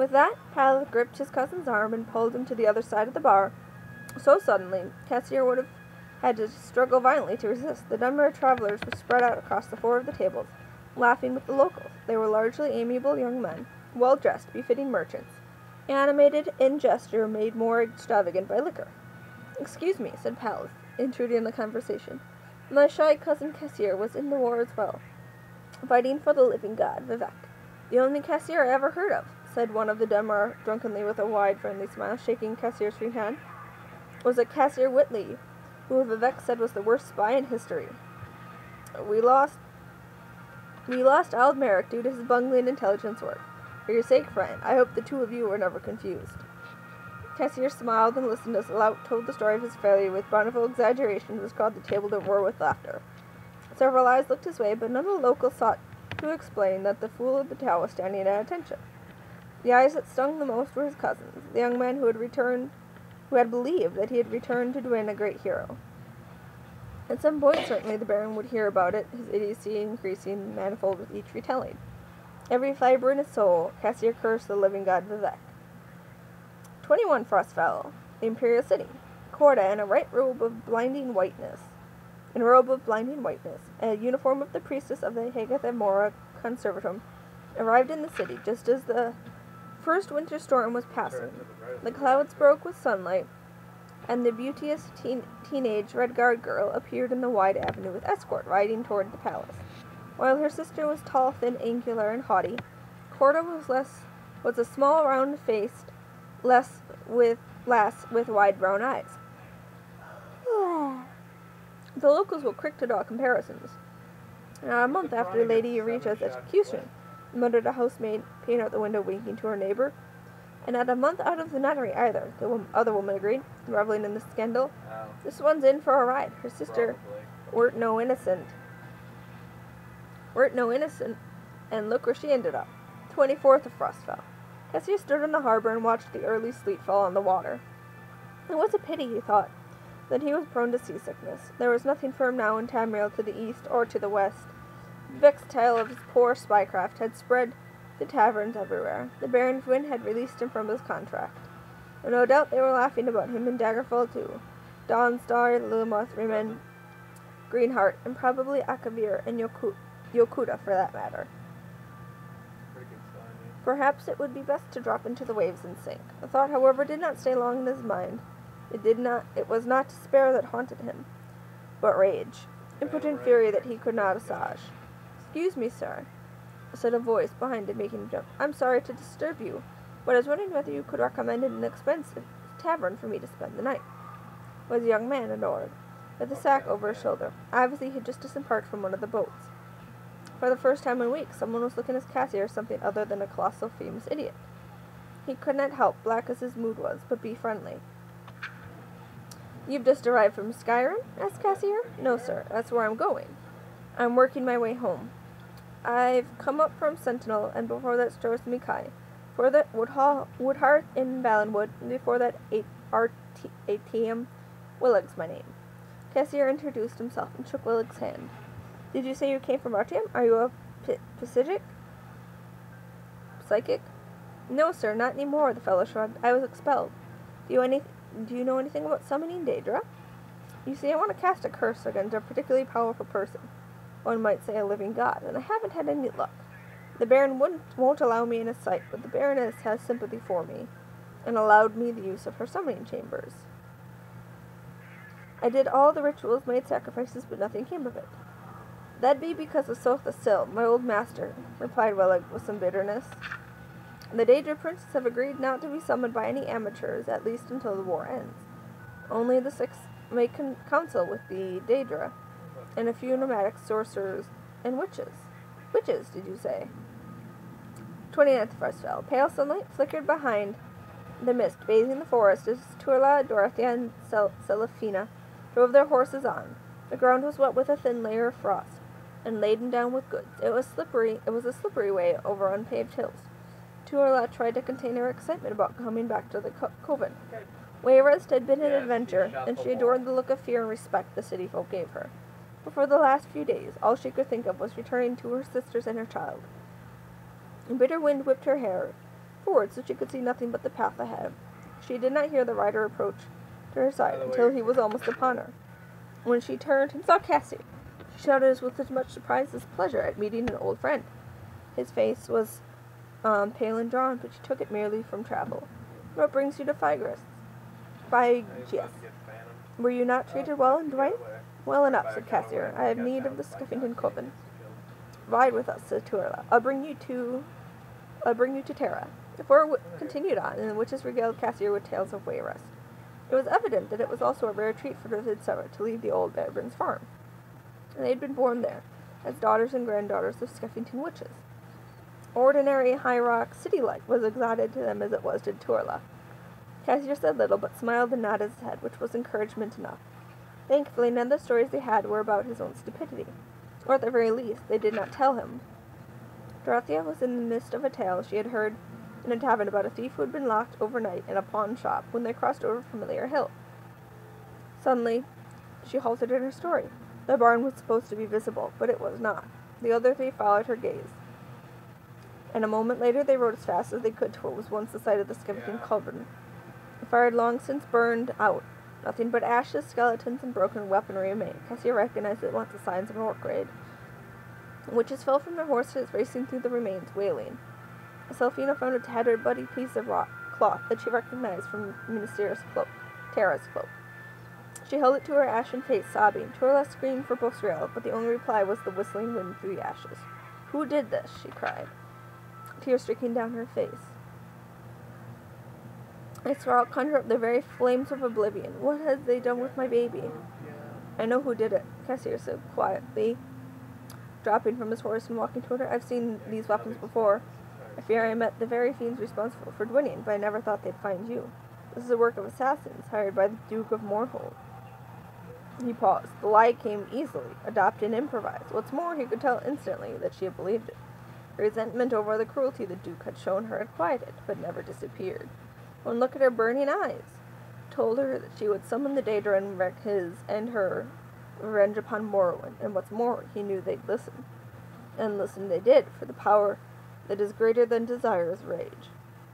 With that, Pal gripped his cousin's arm and pulled him to the other side of the bar. So suddenly, Cassier would have had to struggle violently to resist. The number of travelers was spread out across the four of the tables, laughing with the locals. They were largely amiable young men, well-dressed, befitting merchants, animated in gesture made more extravagant by liquor. "Excuse me," said Pal, intruding in the conversation. "My shy cousin Cassier was in the war as well, fighting for the living god, Vivek. The only Cassier I ever heard of," said one of the Demar drunkenly with a wide, friendly smile, shaking Cassier's free hand, "was a Cassier Whitley, who Vivek said was the worst spy in history. We lost Aldmeric due to his bungling intelligence work. For your sake, friend, I hope the two of you were never confused." Cassier smiled and listened as Laut told the story of his failure with bountiful exaggeration, which caused the table to roar with laughter. Several eyes looked his way, but none of the locals sought to explain that the fool of the tale was standing at attention. The eyes that stung the most were his cousins, the young man who had believed that he had returned to Dwyn a great hero. At some point, certainly, the Baron would hear about it, his idiocy increasing manifold with each retelling. Every fiber in his soul, Cassier cursed the living god Vivek. 21 Frostfell, the Imperial City. Corda, in a robe of blinding whiteness, a uniform of the priestess of the Hagath Amora Conservatum, arrived in the city just as the first winter storm was passing. The clouds broke with sunlight, and the beauteous teenage Red Guard girl appeared in the wide avenue with escort, riding toward the palace. While her sister was tall, thin, angular, and haughty, Corda was a small, round-faced lass with wide brown eyes. The locals were quick to draw comparisons. A month after Lady Eureka's execution, muttered a housemaid, peering out the window, winking to her neighbor. And not a month out of the nunnery either, the other woman agreed, reveling in the scandal. This one's in for a ride. Her sister weren't no innocent, and look where she ended up. 24th of Frostfell. Cassier stood in the harbor and watched the early sleet fall on the water. It was a pity, he thought, that he was prone to seasickness. There was nothing for him now in Tamriel to the east or to the west. Vivek's tale of his poor spycraft had spread to taverns everywhere. The Baron of Dwyn had released him from his contract. And no doubt they were laughing about him in Daggerfall too. Dawnstar, Lilmoth, Riemann, Greenheart, and probably Akavir and Yokuda for that matter. Perhaps it would be best to drop into the waves and sink. The thought, however, did not stay long in his mind. It was not despair that haunted him, but rage, impotent fury that he could not assuage. "Excuse me, sir," said a voice behind him, making him jump. "I'm sorry to disturb you, but I was wondering whether you could recommend an expensive tavern for me to spend the night." It was a young man, adored, with a sack over his shoulder. Obviously, he had just disembarked from one of the boats. For the first time in weeks, someone was looking at Cassier as something other than a colossal famous idiot. He could not help, black as his mood was, but be friendly. "You've just arrived from Skyrim?" asked Cassier. "No, sir. That's where I'm going. I'm working my way home. I've come up from Sentinel, and before that Stros Mikai. Before that Woodhearth in Valenwood, and before that Artium. Willig's my name." Cassier introduced himself and shook Willig's hand. "Did you say you came from Artium? Are you a psychic?" "No, sir, not anymore," the fellow shrugged. "I was expelled. Do you know anything about summoning Daedra?" "You see, I want to cast a curse against a particularly powerful person. One might say a living god, and I haven't had any luck. The Baron won't allow me in his sight, but the Baroness has sympathy for me, and allowed me the use of her summoning chambers. I did all the rituals, made sacrifices, but nothing came of it." "That'd be because of Sotha Sil, my old master," replied Willig with some bitterness. "The Daedra princes have agreed not to be summoned by any amateurs, at least until the war ends. Only the six may counsel with the Daedra, and a few nomadic sorcerers and witches." "Witches, did you say?" 29th Frostfell. Pale sunlight flickered behind the mist, bathing the forest as Turla, Dorothea, and Celefina drove their horses on. The ground was wet with a thin layer of frost, and laden down with goods. It was a slippery way over unpaved hills. Turla tried to contain her excitement about coming back to the coven. Wayrest had been an adventure, and she adored the look of fear and respect the city folk gave her. But for the last few days, all she could think of was returning to her sisters and her child. A bitter wind whipped her hair, forward so she could see nothing but the path ahead. She did not hear the rider approach to her side until he was almost upon her. When she turned and saw Cassier, she shouted with as much surprise as pleasure at meeting an old friend. His face was pale and drawn, but she took it merely from travel. What brings you to Phygris? Yes. Were you not treated well in Dwayne? Well enough, said Cassier. I have need of the Skeffington Coven. Ride with us, said Turla. I'll bring you to Terra. The four continued on, and the witches regaled Cassier with tales of Wayrest. It was evident that it was also a rare treat for the Vidsummer to leave the old Bearburns farm, and they had been born there, as daughters and granddaughters of Skeffington witches. Ordinary high rock city life was exotic to them as it was to Turla. Cassier said little, but smiled and nodded his head, which was encouragement enough. Thankfully, none of the stories they had were about his own stupidity, or at the very least, they did not tell him. Dorothea was in the midst of a tale she had heard in a tavern about a thief who had been locked overnight in a pawn shop when they crossed over Familiar Hill. Suddenly, she halted in her story. The barn was supposed to be visible, but it was not. The other three followed her gaze, and a moment later they rode as fast as they could to what was once the site of the Skeffington Coven. The fire had long since burned out. Nothing but ashes, skeletons, and broken weaponry remained. Cassier recognized at once the signs of an orc raid. Witches fell from their horses, racing through the remains, wailing. Selfina found a tattered, bloody piece of cloth that she recognized from Terra's cloak. She held it to her ashen face, sobbing. Turla screamed for Bosrael, but the only reply was the whistling wind through the ashes. Who did this? She cried, tears streaking down her face. I swear I'll conjure up the very flames of oblivion. What have they done with my baby? I know who did it, Cassier said quietly, dropping from his horse and walking toward her. I've seen these weapons before. I fear I met the very fiends responsible for Dwynien, but I never thought they'd find you. This is the work of assassins, hired by the Duke of Moorhold. He paused. The lie came easily, adopted and improvised. What's more, he could tell instantly that she had believed it. Her resentment over the cruelty the Duke had shown her had quieted, but never disappeared. One look at her burning eyes told her that she would summon the Daedra and wreak his and her revenge upon Morrowind, and what's more, he knew they'd listen. And listen they did, for the power that is greater than desire is rage,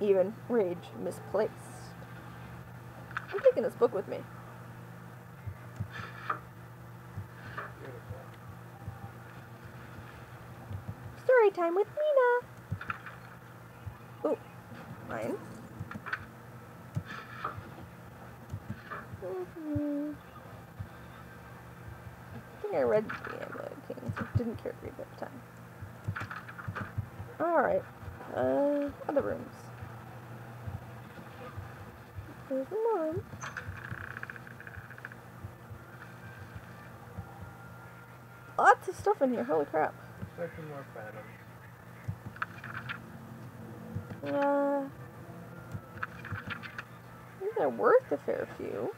even rage misplaced. I'm taking this book with me. Story time with Mina. Oh, mine. I think I read the Amulet of Kings. I didn't care to read it at the time. Alright. Other rooms. There's one room. Lots of stuff in here. Holy crap. Expecting more phantoms. These are worth a fair few.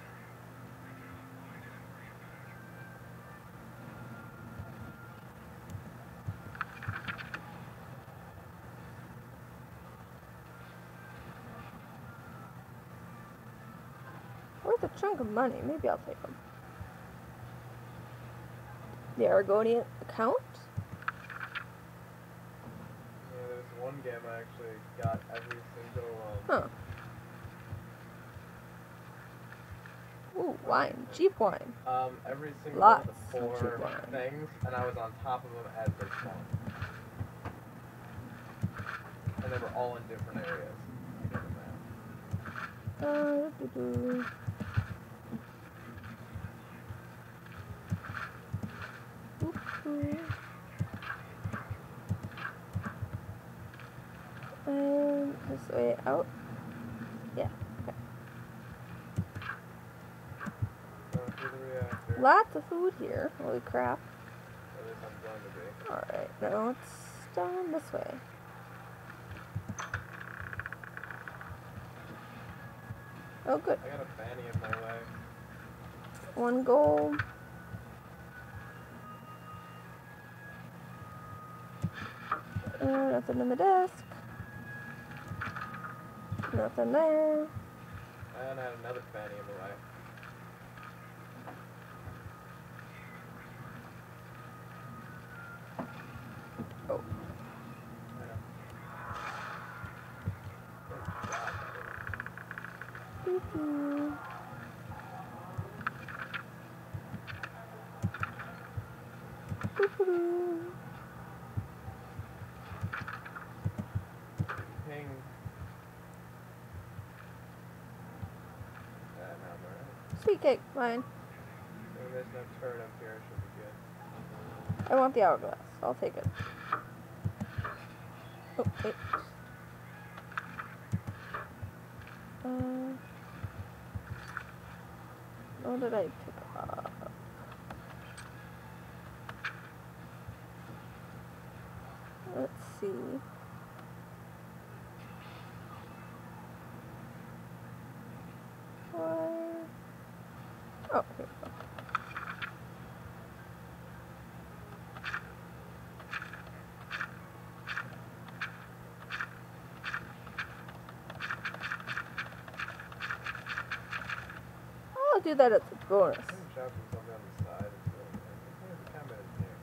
Worth a chunk of money. Maybe I'll take them. The Aragonian account? Yeah, there's one game I actually got every single Huh. Ooh, wine. Cheap wine. every single Lots one of of the cheap four wine. things, and I was on top of them as they spawned. And they were all in different areas. Doo-doo. Ooh. This way out. Yeah. Okay. Going through the reactor. Lots of food here. Holy crap. At least I'm going to be. Alright, now it's down this way. Oh, good. I got a fanny in my way. 1 gold. Nothing in the desk. Nothing there. And I had another fanny in the way. Oh. Doo-doo. Doo-doo. Ping. Now I'm alright. Sweet cake, mine. There's no turret up here, it should be good. I want the hourglass. I'll take it. Oh, wait. What did I pick up? Let's see. What? Oh, here we go. I'll do that as a bonus. I can shop for something on the side. There's a cabinet here.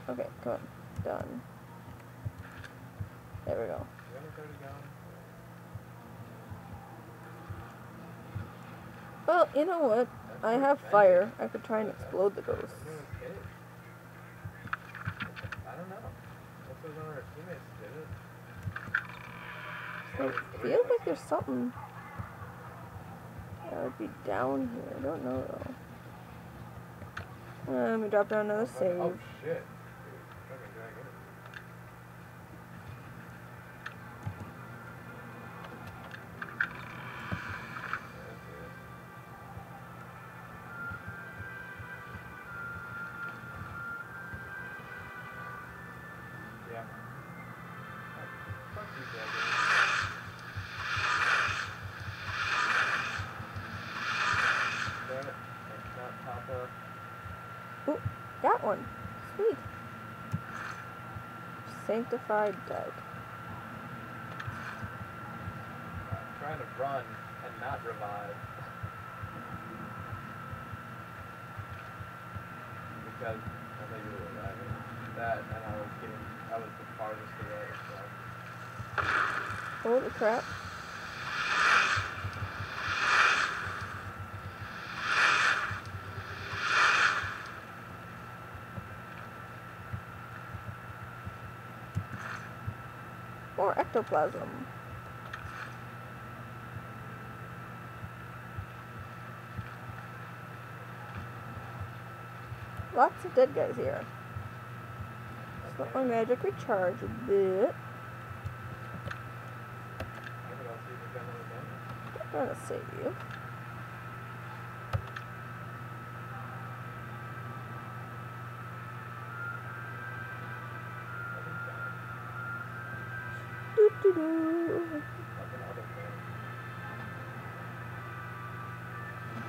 Okay, come on. Done. There we go. You got a 30 gallon? Well, you know what? I have fire. I could try and explode the ghosts. I don't know. Most of our teammates did it. I feel like there's something that would be down here. I don't know though. Let me drop down another save. Oh shit. Dude, fucking dragon. Yeah. Fuck you, dragon. Damn it. It's not Papa. Ooh, got one. Sweet. Sanctified Dead. Trying to run and not revive. Because I think you were reviving. That and I was the farthest away, so. Holy crap. More ectoplasm. Lots of dead guys here. Just let my magic recharge a bit. I'm gonna save you. Doo doo doo.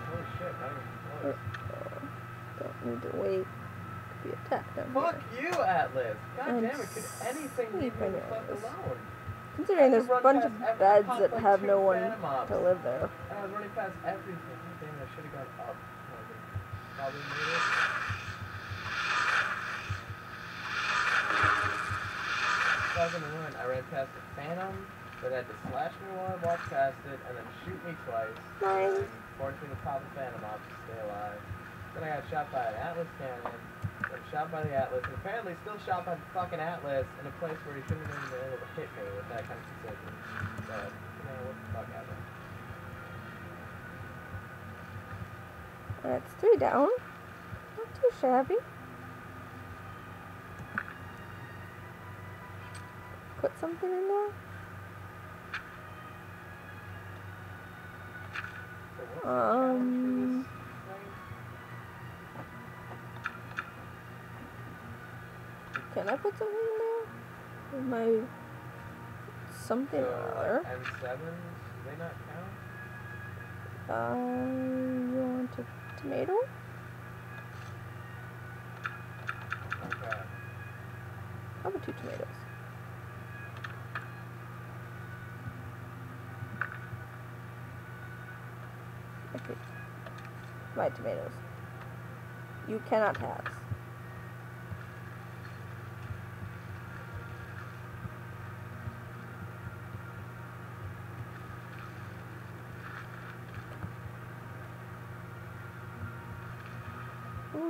Holy shit, not even close. Don't need to wait to be attacked down Fuck here. you, Atlas! God I'm damn it, could anything leave me the fuck sleeping, Atlas. alone? Considering there's a run bunch past of every beds pop, that like, have two no one phantom mobs. to live there. And I was running past everything. God damn it, I should have gone up. Probably made it. Fucking ruined. I ran past the Phantom, that had to slash me while I walked past it, and then shoot me twice. Nice. And force me to pop the Phantom off to stay alive. Then I got shot by an Atlas cannon, then shot by the Atlas, and apparently still shot by the fucking Atlas in a place where he shouldn't have even been able to hit me with that kind of precision. So, you know, what the fuck happened? That's 3 down. Not too shabby. Put something in there. So what's the challenge for this thing? Can I put something in there? With my something or So, other. like M7s, do they not count? You want a tomato? Okay. How about 2 tomatoes? Okay. My tomatoes. You cannot have.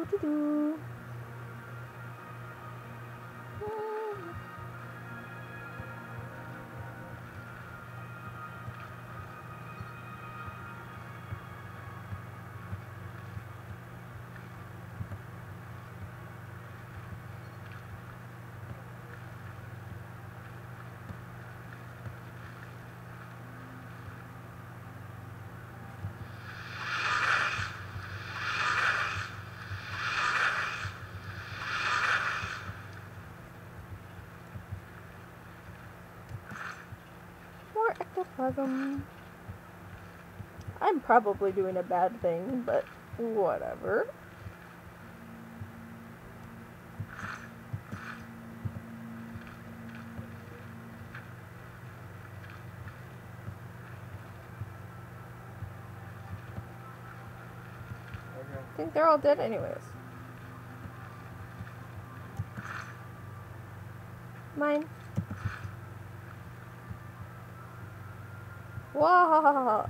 Do. More ectoplasm. I'm probably doing a bad thing, but whatever. I think they're all dead anyways. Mine. Wow.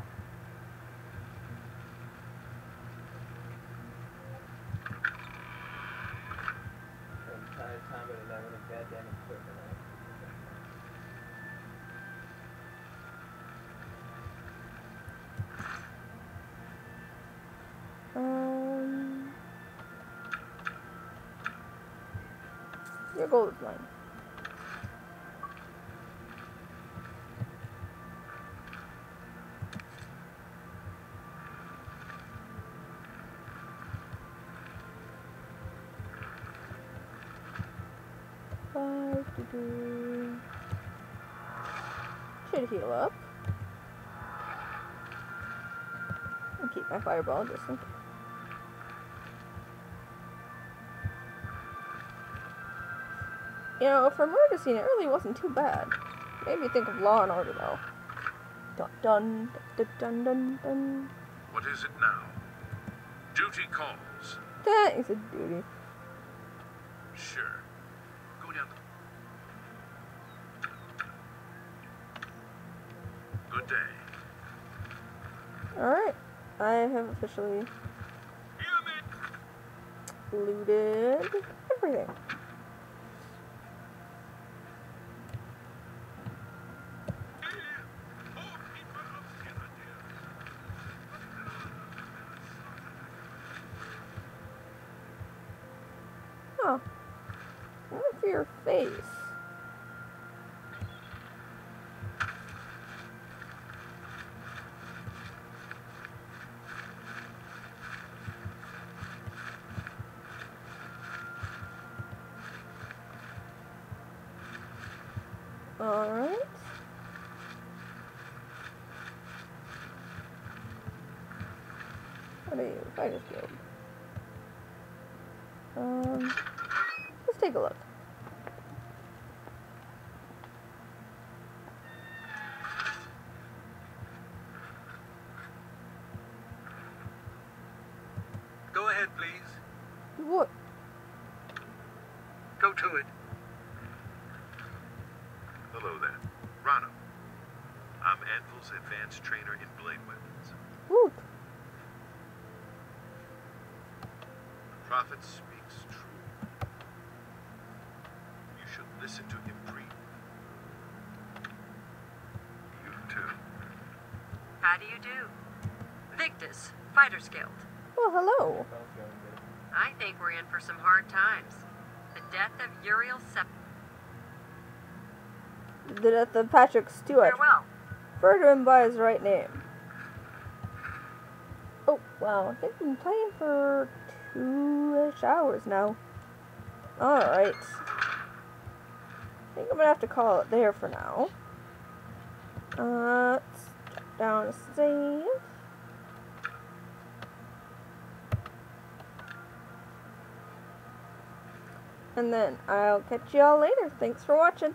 Entire time it was having a goddamn equipment. Your gold is mine. Should heal up. And keep my fireball just in case. You know, for murder scene, it really wasn't too bad. Made me think of Law and Order, though. Dun dun dun dun dun dun. What is it now? Duty calls. That is a duty. Sure. Go down the... Good day. Alright. I have officially looted everything. Oh. Look for your face. Alright. What are you? Fighters Guild. Let's take a look. Go ahead, please. What? Go to it. Hello there. Rano. I'm Anvil's advanced trainer in blade weapons. Woo. The prophet speaks true. You should listen to him preach. You too. How do you do? Victus, Fighters Guild. Well, hello. I think we're in for some hard times. The death of Uriel Sep. The death of Patrick Stewart. Farewell. Refer to him by his right name. Oh, wow. I think I've been playing for 2-ish hours now. Alright. I think I'm gonna have to call it there for now. Let's drop down a save. And then I'll catch y'all later. Thanks for watching.